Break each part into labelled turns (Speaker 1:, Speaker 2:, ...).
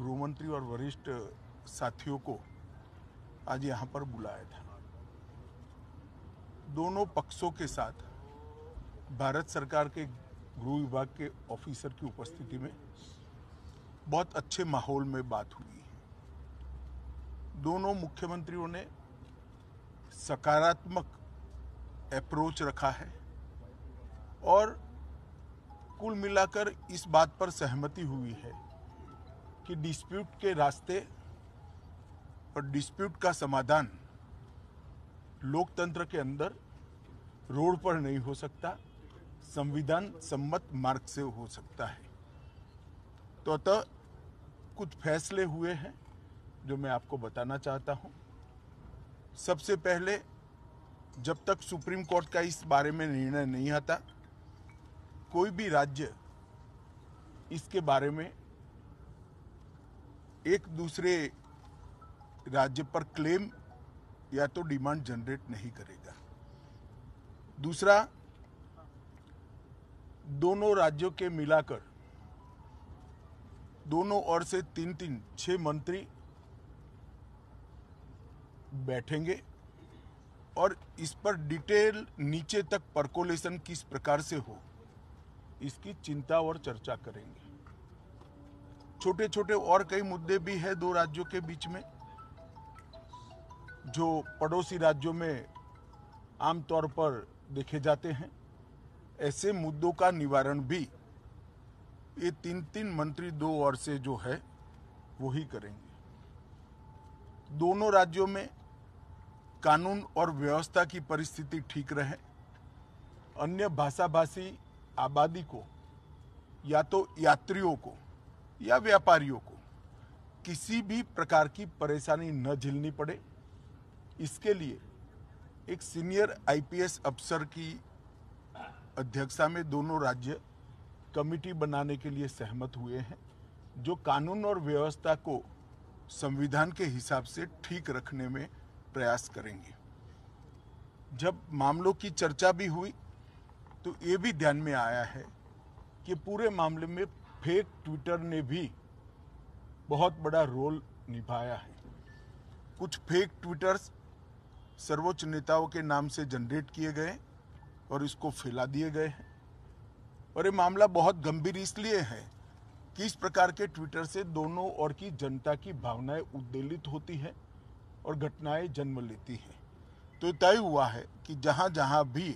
Speaker 1: गृहमंत्री और वरिष्ठ साथियों को आज यहाँ पर बुलाया था। दोनों पक्षों के साथ भारत सरकार के गृह विभाग के ऑफिसर की उपस्थिति में बहुत अच्छे माहौल में बात हुई है। दोनों मुख्यमंत्रियों ने सकारात्मक अप्रोच रखा है और कुल मिलाकर इस बात पर सहमति हुई है कि डिस्प्यूट के रास्ते और डिस्प्यूट का समाधान लोकतंत्र के अंदर रोड पर नहीं हो सकता, संविधान सम्मत मार्ग से हो सकता है। तो अतः कुछ फैसले हुए हैं जो मैं आपको बताना चाहता हूं। सबसे पहले, जब तक सुप्रीम कोर्ट का इस बारे में निर्णय नहीं आता, कोई भी राज्य इसके बारे में एक दूसरे राज्य पर क्लेम या तो डिमांड जनरेट नहीं करेगा। दूसरा, दोनों राज्यों के मिलाकर दोनों ओर से 6 मंत्री बैठेंगे और इस पर डिटेल नीचे तक परकोलेशन किस प्रकार से हो, इसकी चिंता और चर्चा करेंगे। छोटे छोटे और कई मुद्दे भी हैं दो राज्यों के बीच में, जो पड़ोसी राज्यों में आमतौर पर देखे जाते हैं। ऐसे मुद्दों का निवारण भी ये 3 मंत्री दो ओर से जो है वो ही करेंगे। दोनों राज्यों में कानून और व्यवस्था की परिस्थिति ठीक रहे, अन्य भाषाभाषी आबादी को या तो यात्रियों को या व्यापारियों को किसी भी प्रकार की परेशानी न झेलनी पड़े, इसके लिए एक सीनियर आईपीएस अफसर की अध्यक्षता में दोनों राज्य कमेटी बनाने के लिए सहमत हुए हैं, जो कानून और व्यवस्था को संविधान के हिसाब से ठीक रखने में प्रयास करेंगे। जब मामलों की चर्चा भी हुई तो ये भी ध्यान में आया है कि पूरे मामले में फेक ट्विटर ने भी बहुत बड़ा रोल निभाया है। कुछ फेक ट्विटर्स सर्वोच्च नेताओं के नाम से जनरेट किए गए और इसको फैला दिए गए हैं। और ये मामला बहुत गंभीर इसलिए है कि इस प्रकार के ट्विटर से दोनों ओर की जनता की भावनाएं उद्वेलित होती है और घटनाएं जन्म लेती हैं। तो तय हुआ है कि जहां जहां भी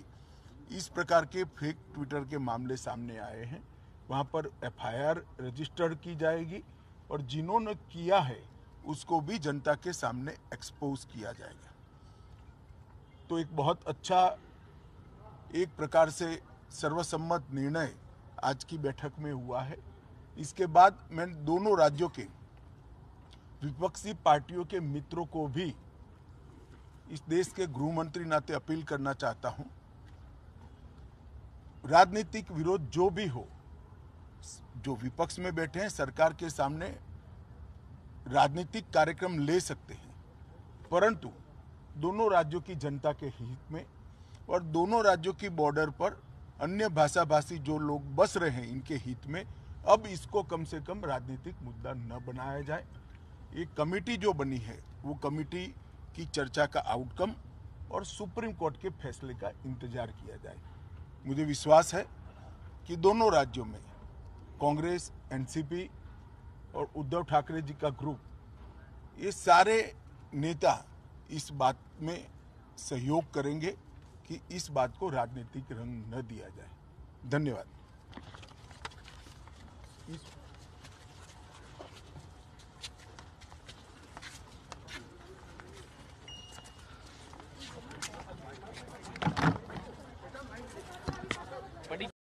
Speaker 1: इस प्रकार के फेक ट्विटर के मामले सामने आए हैं, वहां पर एफआईआर रजिस्टर की जाएगी और जिन्होंने किया है उसको भी जनता के सामने एक्सपोज किया जाएगा। तो एक बहुत अच्छा, एक प्रकार से सर्वसम्मत निर्णय आज की बैठक में हुआ है। इसके बाद मैं दोनों राज्यों के विपक्षी पार्टियों के मित्रों को भी इस देश के गृह मंत्री नाते अपील करना चाहता हूं, राजनीतिक विरोध जो भी हो, जो विपक्ष में बैठे हैं सरकार के सामने राजनीतिक कार्यक्रम ले सकते हैं, परंतु दोनों राज्यों की जनता के हित में और दोनों राज्यों की बॉर्डर पर अन्य भाषाभाषी जो लोग बस रहे हैं इनके हित में अब इसको कम से कम राजनीतिक मुद्दा न बनाया जाए। एक कमेटी जो बनी है वो कमेटी की चर्चा का आउटकम और सुप्रीम कोर्ट के फैसले का इंतजार किया जाए। मुझे विश्वास है कि दोनों राज्यों में कांग्रेस, एनसीपी और उद्धव ठाकरे जी का ग्रुप, ये सारे नेता इस बात में सहयोग करेंगे कि इस बात को राजनीतिक रंग न दिया जाए। धन्यवाद।